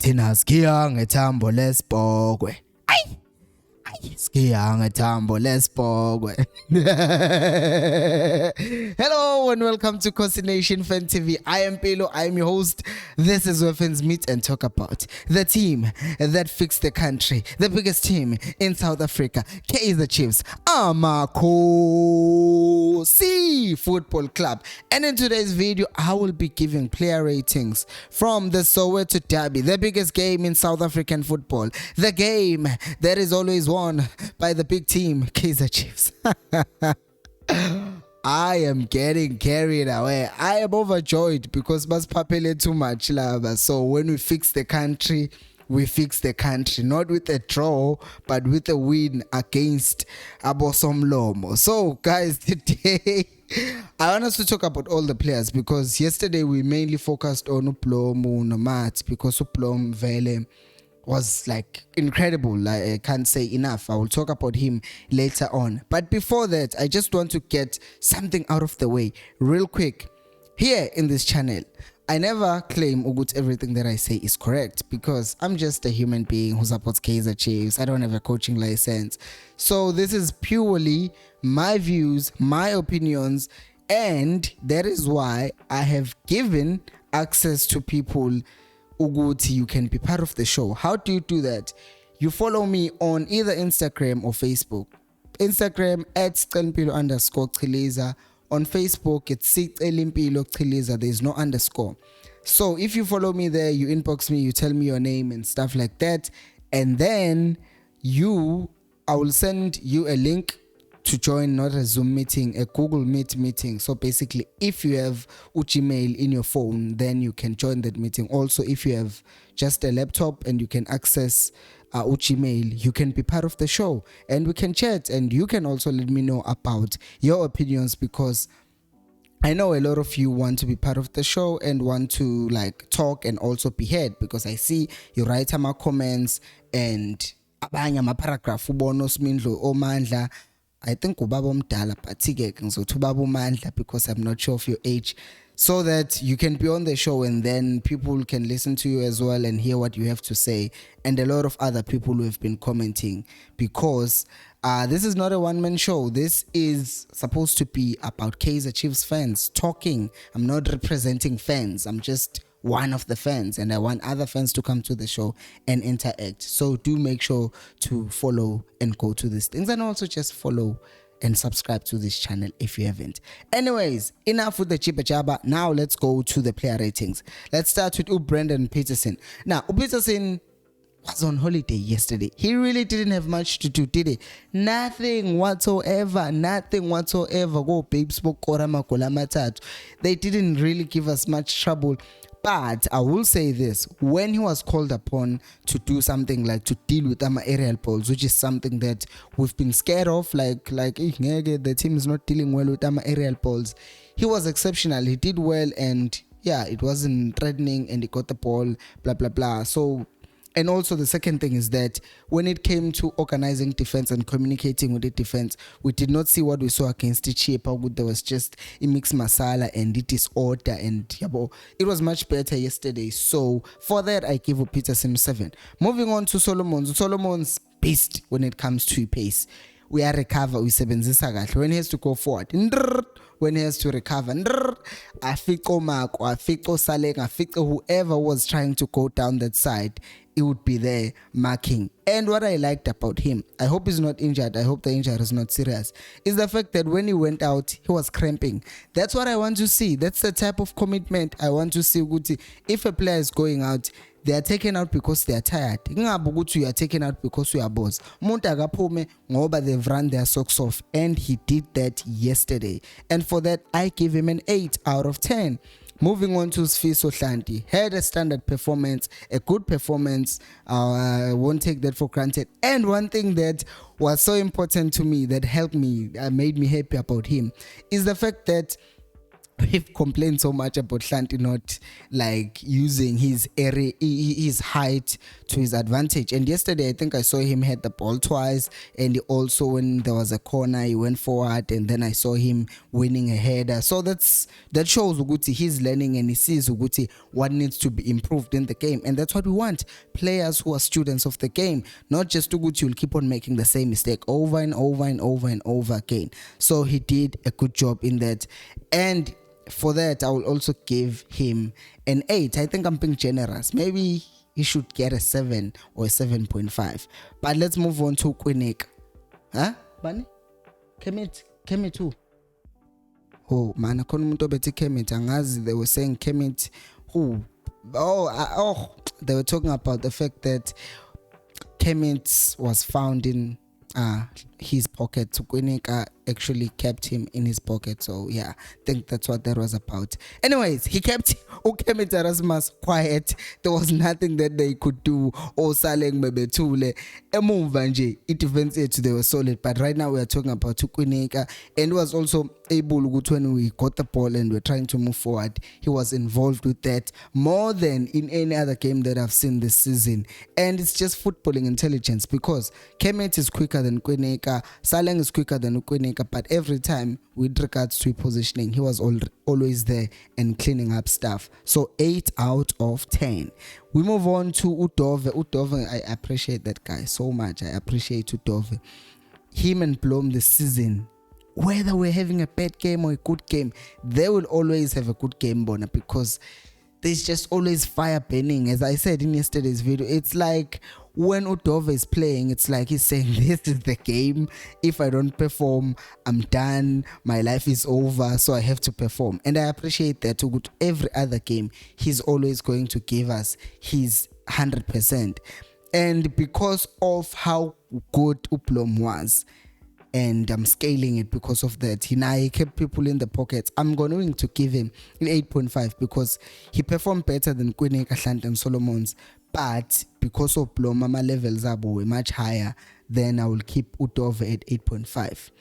Thina sikia ngethambo lesibhokwe. Sikia ngethambo lesibhokwe. Hello and welcome to Khosi Nation Fan TV. I am Pelo. I am your host. This is where fans meet and talk about the team that fixed the country, the biggest team in South Africa, Kaizer Chiefs, Khosi Football Club. And in today's video, I will be giving player ratings from the Soweto Derby, the biggest game in South African football, the game that is always won by the big team, Kaizer Chiefs. I am getting carried away. I am overjoyed because mas papele too much lava. So when we fix the country, we fix the country, not with a draw, but with a win against Abosomlomo. So guys, today I want us to talk about all the players because yesterday we mainly focused on Blom and Matt because Blom Vele was like incredible. Like, I can't say enough. I will talk about him later on. But before that, I just want to get something out of the way real quick. Here in this channel, I never claim everything that I say is correct because I'm just a human being who supports Kaizer Chiefs. I don't have a coaching license. So this is purely my views, my opinions, and that is why I have given access to people you can be part of the show. How do you do that? You follow me on either Instagram or Facebook. Instagram at @scelmpilo_chiliza. On Facebook it's @scelmpilo_chiliza. There's no underscore. So if you follow me there, you inbox me, you tell me your name and stuff like that, and then I will send you a link to join not a Zoom meeting, a Google Meet meeting. So basically, if you have Gmail in your phone, then you can join that meeting. Also, if you have just a laptop and you can access Gmail, you can be part of the show and we can chat, and you can also let me know about your opinions because I know a lot of you want to be part of the show and want to like talk and also be heard because I see you write my comments and abanye amaparagraph ubonos mindlo omandla. I think ubaba omdala but ubaba umandla because I'm not sure of your age, so that you can be on the show and then people can listen to you as well and hear what you have to say, and a lot of other people who have been commenting because this is not a one-man show. This is supposed to be about Kaizer Chiefs fans talking. I'm not representing fans. I'm just one of the fans, and I want other fans to come to the show and interact. So do make sure to follow and go to these things, and also just follow and subscribe to this channel if you haven't. Anyways, enough with the chipa jabba. Now let's go to the player ratings. Let's start with Brendan Peterson. Now Peterson was on holiday yesterday. He really didn't have much to do, did he? Nothing whatsoever. Go babes, they didn't really give us much trouble. But I will say this, when he was called upon to do something like to deal with aerial balls, which is something that we've been scared of, like the team is not dealing well with aerial balls, he was exceptional. He did well, and yeah, it wasn't threatening, and he got the ball, blah blah blah. So, and also the second thing is that when it came to organizing defense and communicating with the defense, we did not see what we saw against the Chiefs. There was just a mixed masala and the disorder, and it was much better yesterday. So for that, I give Peterson 7. Moving on to Solomon's beast when it comes to pace. We are recover, we sebenzisa kahle. When he has to go forward, when he has to recover, afiko Marco, afiko Saleng, afiko whoever was trying to go down that side, it would be there marking. And what I liked about him, I hope he's not injured, I hope the injury is not serious, is the fact that when he went out, he was cramping. That's what I want to see. That's the type of commitment I want to see. If a player is going out, they are taken out because they are tired. You are taken out because you are boss. They've run their socks off, and he did that yesterday. And for that, I give him an 8 out of 10. Moving on to Sfiso Hlanti, had a standard performance, a good performance. I won't take that for granted. And one thing that was so important to me, that helped me, made me happy about him, is the fact that we've complained so much about Hlanti not like using his area, his height to his advantage. And yesterday I think I saw him hit the ball twice, and he also, when there was a corner, he went forward, and then I saw him winning a header. So that shows Uguti he's learning, and he sees Uguti what needs to be improved in the game. And that's what we want, players who are students of the game, not just Uguti will keep on making the same mistake over and over and over and over again. So he did a good job in that, and for that I will also give him an 8. I think I'm being generous. Maybe he should get a 7 or a 7.5. But let's move on to Quinik. Bani? Kemet too. Oh man, I couldn't better Kemet. Angazi, they were saying Kemet who? They were talking about the fact that Kemet was found in his pocket. So Kwinika actually kept him in his pocket. So yeah, I think that's what that was about. Anyways, he kept Kemet Erasmus quiet. There was nothing that they could do. Or Saleng Bebetule. Emumva nje, it defense they were solid. But right now we are talking about Kwinika, and was also able when we got the ball and we're trying to move forward. He was involved with that more than in any other game that I've seen this season. And it's just footballing intelligence, because Kemet is quicker than Kwinika, Saleng is quicker than Kwinika, but every time with regards to positioning, he was always there and cleaning up stuff. So 8 out of 10. We move on to Udove. I appreciate that guy so much. I appreciate Udove. Him and Blom this season, whether we're having a bad game or a good game, they will always have a good game, Bona, because there's just always fire burning. As I said in yesterday's video, it's like when Udove is playing, it's like he's saying, this is the game. If I don't perform, I'm done. My life is over, so I have to perform. And I appreciate that. Every other game, he's always going to give us his 100%. And because of how good Blom was, and I'm scaling it because of that, he kept people in the pockets. I'm going to give him an 8.5 because he performed better than Kwinika, Hlanti and Solomons. But because of Blom, my levels were much higher, then I will keep Udove at 8.5.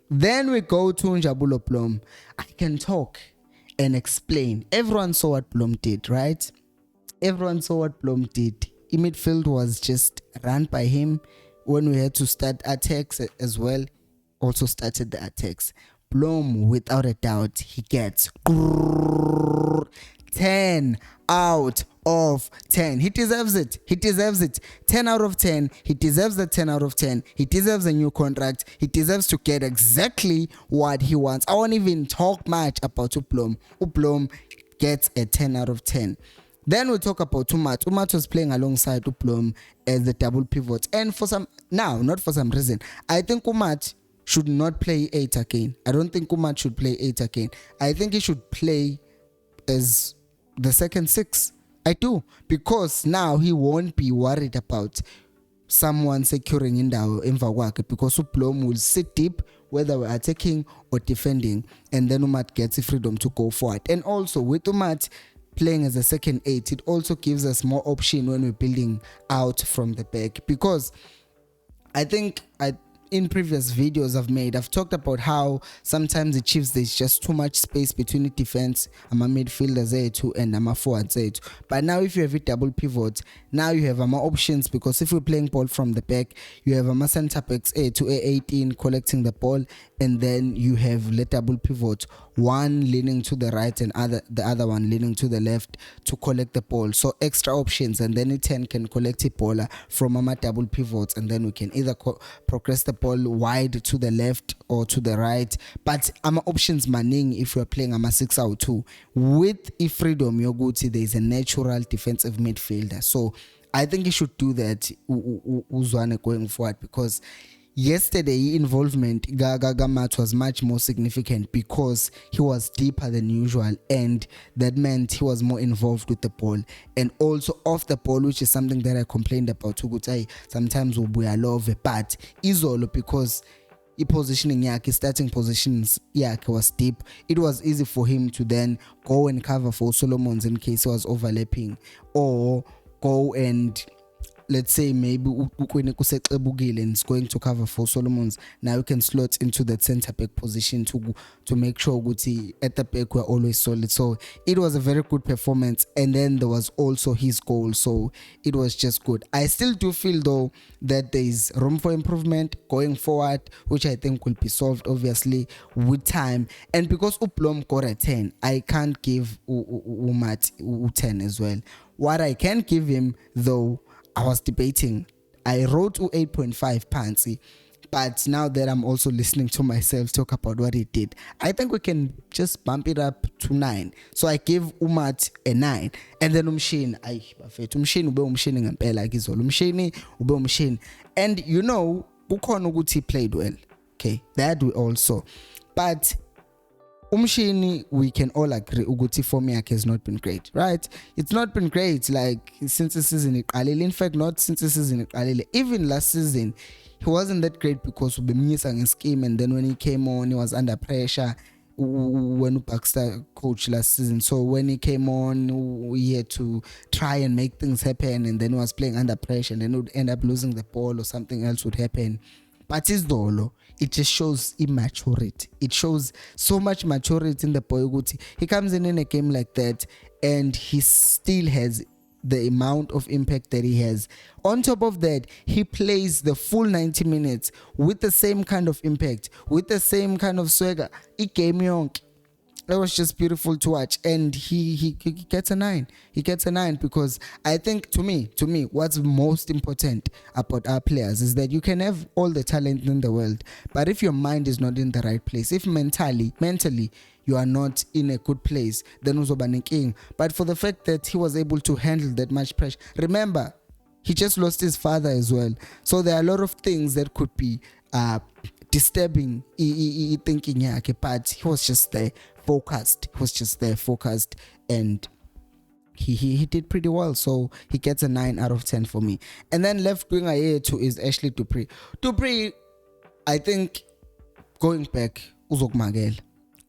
Then we go to Njabulo Blom. I can talk and explain. Everyone saw what Blom did, right? Everyone saw what Blom did. In midfield was just run by him. When we had to start attacks as well, also started the attacks. Blom, without a doubt, he gets 10 out of 10. He deserves it. 10 out of 10. He deserves the 10 out of 10. He deserves a new contract. He deserves to get exactly what he wants. I won't even talk much about Blom. Blom gets a 10 out of 10. Then we'll talk about Umat. Umat was playing alongside Blom as the double pivot. And not for some reason, I think Umat should not play 8 again. I don't think Umat should play 8 again. I think he should play as the second 6. I do. Because now he won't be worried about someone securing indawo emva kwakhe, because Blom will sit deep whether we're attacking or defending, and then Umat gets the freedom to go forward. And also with Umat playing as a second 8, it also gives us more option when we're building out from the back, because I think in previous videos I've talked about how sometimes the Chiefs, there's just too much space between the defense, I'm a midfielder Z2 and I'm a forward Z2. But now if you have a double pivot, now you have more options, because if we're playing ball from the back, you have a center backs A2 A18 collecting the ball, and then you have the double pivot, one leaning to the right and the other one leaning to the left to collect the ball. So extra options, and then it can collect a ball from our double pivots, and then we can either progress the ball wide to the left or to the right. But our options maning if we're playing a 6 out 2 with freedom Yoguti, there is a natural defensive midfielder. So I think he should do that Uzwane going forward, because yesterday involvement Gamat was much more significant because he was deeper than usual, and that meant he was more involved with the ball and also off the ball, which is something that I complained about sometimes love, but Izolo, because starting positions was deep, it was easy for him to then go and cover for Solomons in case he was overlapping, or go and let's say maybe ukwini kusexebukile and it's going to cover for Solomons, now you can slot into that center back position to make sure ukuthi at the back we're always solid. So it was a very good performance, and then there was also his goal, so it was just good. I still do feel though that there is room for improvement going forward, which I think will be solved obviously with time. And because Blom got a 10, I can't give Umat 10 as well. What I can give him though, I was debating. I wrote 8.5 Pansy, but now that I'm also listening to myself talk about what he did, I think we can just bump it up to 9. So I gave Umat a 9, and then Umshini, Umshini ube Umshini ngempela kizolo. Umshini ube Umshini, and you know, kukhona ukuthi he played well. Okay, that we also, but Umshini, we can all agree ukuthi form yakhe has not been great, right? It's not been great like since the season iqalile. In fact, not since the season iqalile. Even last season, he wasn't that great because ubemnyisa ngescheme, and then when he came on, he was under pressure when Baxter coach last season. So when he came on, we had to try and make things happen, and then he was playing under pressure, and then he would end up losing the ball or something else would happen. But his dolo, it just shows immaturity. It shows so much maturity in the boy. He comes in a game like that, and he still has the amount of impact that he has. On top of that, he plays the full 90 minutes with the same kind of impact, with the same kind of swagger. It came young. It was just beautiful to watch, and he gets a 9. He gets a 9 because I think to me, what's most important about our players is that you can have all the talent in the world, but if your mind is not in the right place, if mentally you are not in a good place, then uzoba king. But for the fact that he was able to handle that much pressure, remember, he just lost his father as well, so there are a lot of things that could be disturbing thinking yakhe, but he was just there focused. And he did pretty well, so he gets a 9 out of 10 for me. And then left winger here too is Ashley Dupree. I think going back uzokmagela,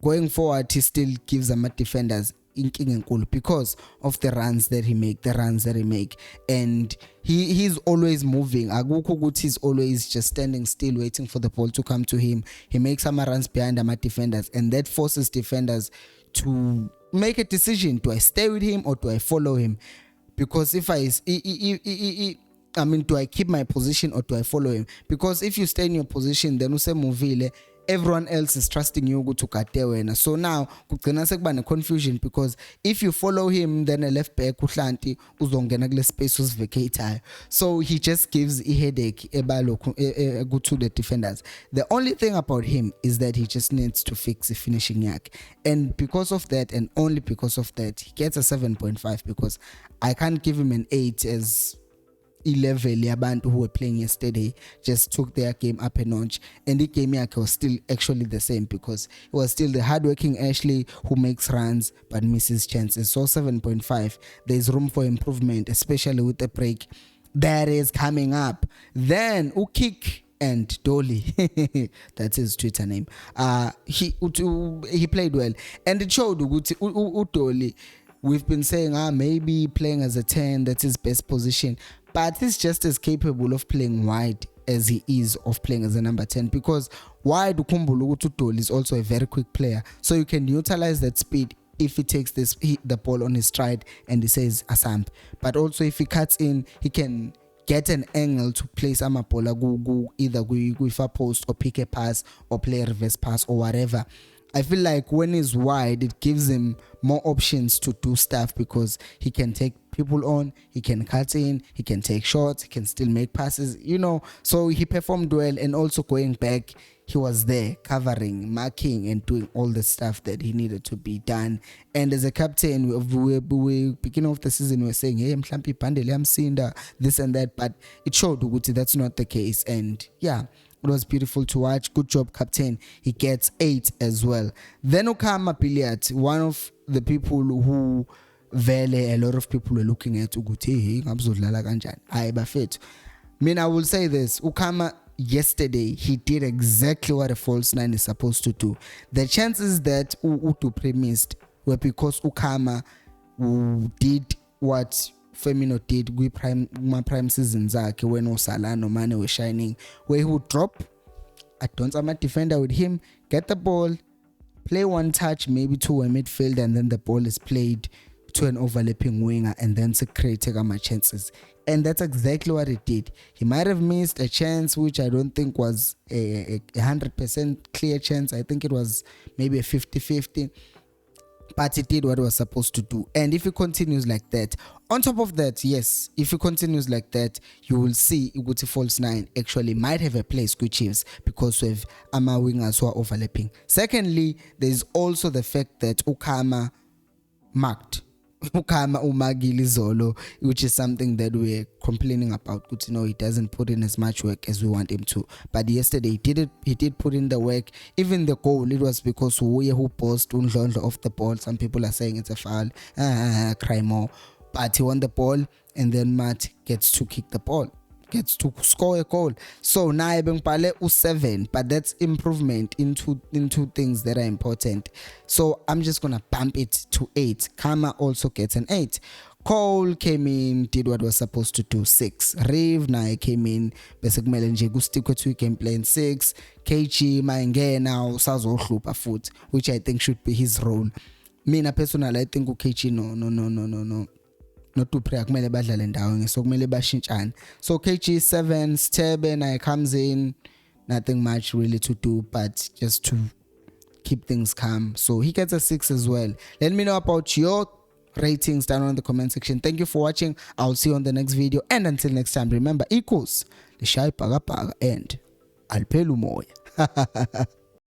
going forward he still gives them defenders inking enkulu because of the runs that he make, and he's always moving. Akukho ukuthi he's always just standing still waiting for the ball to come to him. He makes some runs behind my defenders, and that forces defenders to make a decision: do I stay with him or do I follow him? Because if do I keep my position or do I follow him? Because if you stay in your position, then usemuvile, everyone else is trusting you to kate wena. So now kugcina sekuba confusion, because if you follow him, then a left back uhlanti uzongena kule space usivacate. So he just gives a headache to the defenders. The only thing about him is that he just needs to fix the finishing yak, and because of that, and only because of that, he gets a 7.5, because I can't give him an 8 as 11 yabantu who were playing yesterday just took their game up a notch, and the game was still actually the same, because it was still the hardworking Ashley who makes runs but misses chances. So 7.5, there's room for improvement, especially with the break that is coming up. Then Ukik and Dolly, that's his Twitter name, he played well, and it showed Dolly. We've been saying maybe playing as a 10, that's his best position, but he's just as capable of playing wide as he is of playing as a number 10, because wide Udoli is also a very quick player, so you can utilize that speed if he takes the ball on his stride and he says Asam. But also if he cuts in, he can get an angle to place amabola either with a post or pick a pass or play a reverse pass or whatever. I feel like when he's wide, it gives him more options to do stuff, because he can take people on, he can cut in, he can take shots, he can still make passes, so he performed well. And also going back, he was there covering, marking, and doing all the stuff that he needed to be done. And as a captain, we beginning of the season, we were saying, hey, Mhlampi Pandele, I'm seeing this and that, but it showed Uguti that's not the case. And yeah, it was beautiful to watch. Good job, captain. He gets 8 as well. Then Ukama BILLIAT, one of the people who a lot of people were looking at Uguti. I will say this. Ukama yesterday, he did exactly what a false 9 is supposed to do. The chances that Utu missed were because Ukama did what Firmino did prime seasons zakhe when uSalah no Mane were shining, where he would drop adonsa ama-defender with him, get the ball, play one touch maybe to a midfield, and then the ball is played to an overlapping winger, and then to create my chances. And that's exactly what he did. He might have missed a chance which I don't think was a 100% clear chance. I think it was maybe a 50-50, but he did what he was supposed to do. And if he continues like that, on top of that, yes, if he continues like that, you will see Uguti False 9 actually might have a place with Chiefs, because we have ama wingers who are overlapping. Secondly, there is also the fact that Ukama marked Ukama umagili Zolo, which is something that we're complaining about. Good to know he doesn't put in as much work as we want him to. But yesterday he did put in the work. Even the goal, it was because who paused Undlondlo off the ball. Some people are saying it's a foul, cry more. But he won the ball, and then Matt gets to kick the ball, gets to score a goal. So now Ebengpale u7, but that's improvement into things that are important. So I'm just gonna bump it to 8. Kama also gets an 8. Cole came in, did what was supposed to do, 6. Reeve naye came in, bese kumele nje kustick to game plan, 6. KG mayengena usazohlupha futhi, which I think should be his role. Mina personally, I think KG no not to pray kumele badlale ndawonye, so kumele bashintshane. So KG 7, Stebe naye comes in, nothing much really to do but just to keep things calm. So he gets a 6 as well. Let me know about your ratings down in the comment section. Thank you for watching. I'll see you on the next video, and until next time, remember equals the shy paga and alpelu moya.